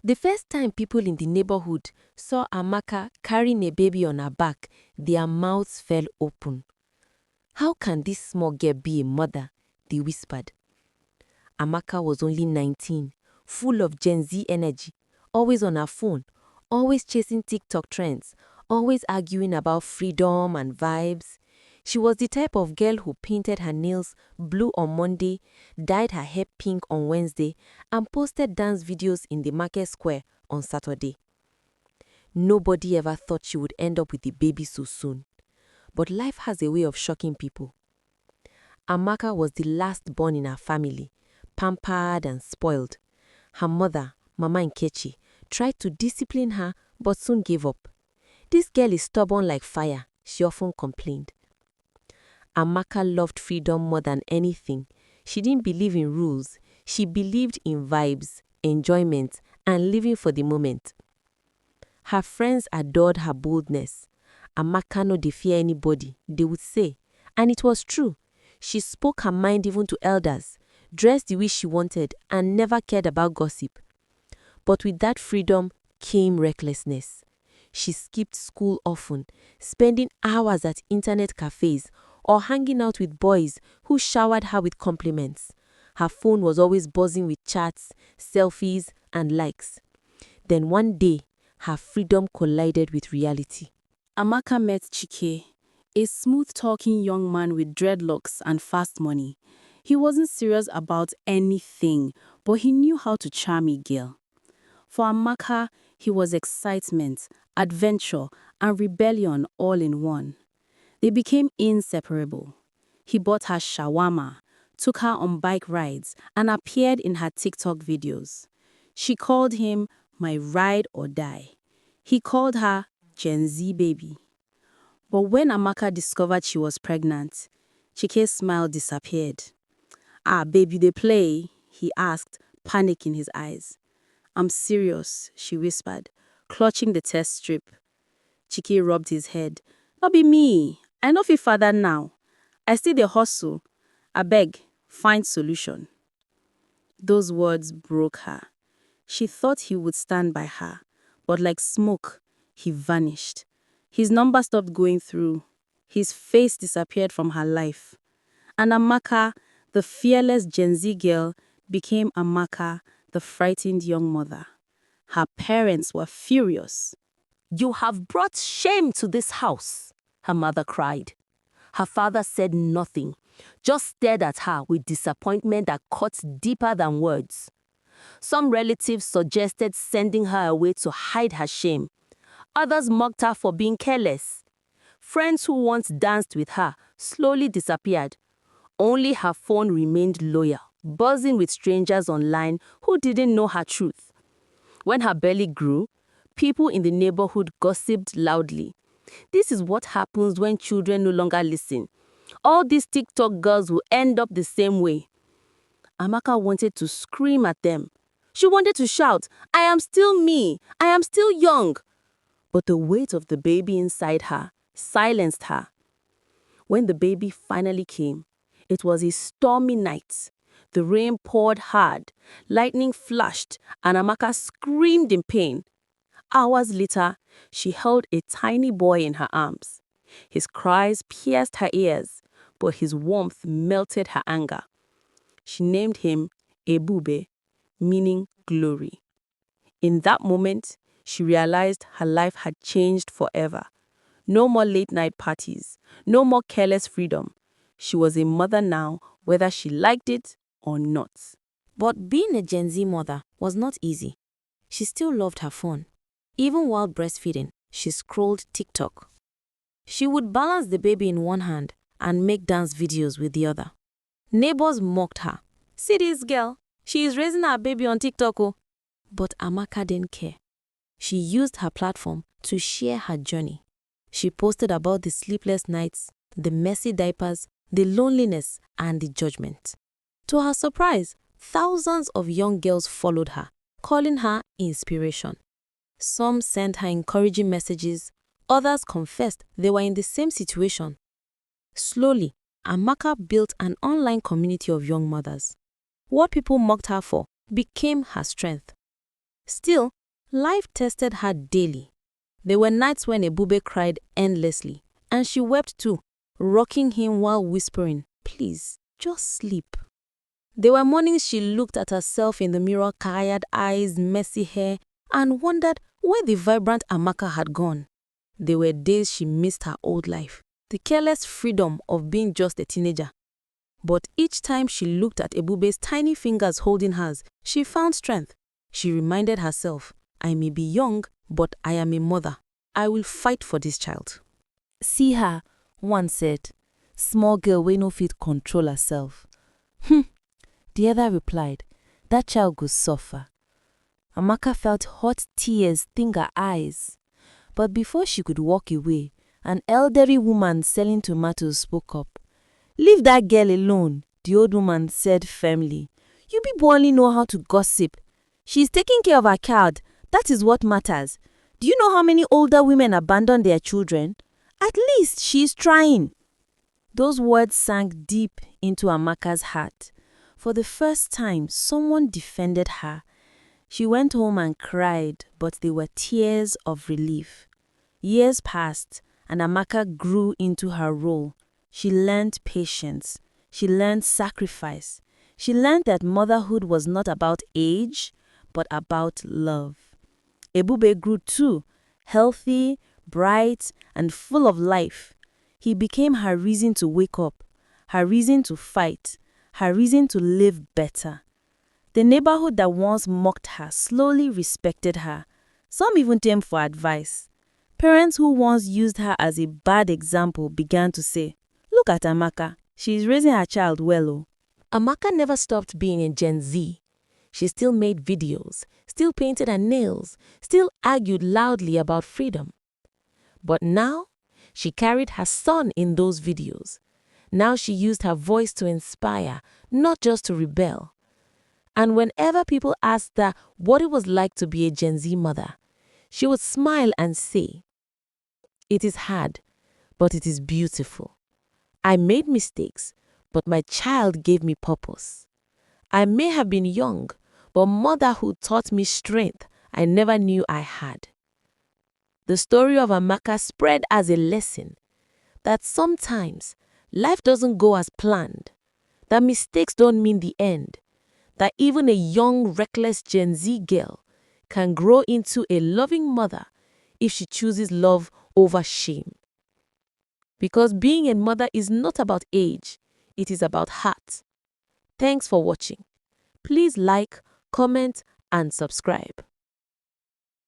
The first time people in the neighborhood saw Amaka carrying a baby on her back, their mouths fell open. "How can this small girl be a mother?" they whispered. Amaka was only 19, full of Gen Z energy, always on her phone, always chasing TikTok trends, always arguing about freedom and vibes. She was the type of girl who painted her nails blue on Monday, dyed her hair pink on Wednesday, and posted dance videos in the market square on Saturday. Nobody ever thought she would end up with the baby so soon. But life has a way of shocking people. Amaka was the last born in her family, pampered and spoiled. Her mother, Mama Nkechi, tried to discipline her but soon gave up. "This girl is stubborn like fire," she often complained. Amaka loved freedom more than anything. She didn't believe in rules. She believed in vibes, enjoyment, and living for the moment. Her friends adored her boldness. "Amaka no dey fear anybody," they would say. And it was true. She spoke her mind even to elders, dressed the way she wanted, and never cared about gossip. But with that freedom came recklessness. She skipped school often, spending hours at internet cafes or hanging out with boys who showered her with compliments. Her phone was always buzzing with chats, selfies, and likes. Then one day, her freedom collided with reality. Amaka met Chike, a smooth-talking young man with dreadlocks and fast money. He wasn't serious about anything, but he knew how to charm a girl. For Amaka, he was excitement, adventure, and rebellion all in one. They became inseparable. He bought her shawarma, took her on bike rides, and appeared in her TikTok videos. She called him my ride or die. He called her Gen Z baby. But when Amaka discovered she was pregnant, Chike's smile disappeared. "Ah, baby, they play?" he asked, panic in his eyes. "I'm serious," she whispered, clutching the test strip. Chike rubbed his head. "No be me. I no fit father now. I still dey hustle. Abeg, find solution." Those words broke her. She thought he would stand by her, but like smoke, he vanished. His number stopped going through. His face disappeared from her life. And Amaka, the fearless Gen Z girl, became Amaka, the frightened young mother. Her parents were furious. "You have brought shame to this house," her mother cried. Her father said nothing, just stared at her with disappointment that cut deeper than words. Some relatives suggested sending her away to hide her shame. Others mocked her for being careless. Friends who once danced with her slowly disappeared. Only her phone remained loyal, buzzing with strangers online who didn't know her truth. When her belly grew, people in the neighborhood gossiped loudly. "This is what happens when children no longer listen. All these TikTok girls will end up the same way." Amaka wanted to scream at them. She wanted to shout, "I am still me. I am still young." But the weight of the baby inside her silenced her. When the baby finally came, it was a stormy night. The rain poured hard, lightning flashed, and Amaka screamed in pain. Hours later, she held a tiny boy in her arms. His cries pierced her ears, but his warmth melted her anger. She named him Ebube, meaning glory. In that moment, she realized her life had changed forever. No more late-night parties, no more careless freedom. She was a mother now, whether she liked it or not. But being a Gen Z mother was not easy. She still loved her phone. Even while breastfeeding, she scrolled TikTok. She would balance the baby in one hand and make dance videos with the other. Neighbors mocked her. "See this girl, she is raising her baby on TikTok." Oh. But Amaka didn't care. She used her platform to share her journey. She posted about the sleepless nights, the messy diapers, the loneliness, and the judgment. To her surprise, thousands of young girls followed her, calling her inspiration. Some sent her encouraging messages, others confessed they were in the same situation. Slowly, Amaka built an online community of young mothers. What people mocked her for became her strength. Still, life tested her daily. There were nights when Ebube cried endlessly, and she wept too, rocking him while whispering, "Please, just sleep." There were mornings she looked at herself in the mirror, tired eyes, messy hair, and wondered where the vibrant Amaka had gone. There were days she missed her old life, the careless freedom of being just a teenager. But each time she looked at Ebube's tiny fingers holding hers, she found strength. She reminded herself, "I may be young, but I am a mother. I will fight for this child." See her, one said, small girl wey no fit control herself. The other replied, that child go suffer. Amaka felt hot tears sting her eyes. But before she could walk away, an elderly woman selling tomatoes spoke up. Leave that girl alone, the old woman said firmly. You people only know how to gossip. She's taking care of her child. That is what matters. Do you know how many older women abandon their children? At least she's trying. Those words sank deep into Amaka's heart. For the first time, someone defended her. She went home and cried, but they were tears of relief. Years passed, and Amaka grew into her role. She learned patience. She learned sacrifice. She learned that motherhood was not about age, but about love. Ebube grew too, healthy, bright, and full of life. He became her reason to wake up, her reason to fight, her reason to live better. The neighborhood that once mocked her slowly respected her. Some even came for advice. Parents who once used her as a bad example began to say, "Look at Amaka, she is raising her child well." Oh. Amaka never stopped being a Gen Z. She still made videos, still painted her nails, still argued loudly about freedom. But now, she carried her son in those videos. Now she used her voice to inspire, not just to rebel. And whenever people asked her what it was like to be a Gen Z mother, she would smile and say, "It is hard, but it is beautiful. I made mistakes, but my child gave me purpose. I may have been young, but motherhood taught me strength I never knew I had." The story of Amaka spread as a lesson that sometimes life doesn't go as planned, that mistakes don't mean the end, that even a young, reckless Gen Z girl can grow into a loving mother if she chooses love over shame. Because being a mother is not about age, it is about heart. Thanks for watching. Please like, comment, and subscribe.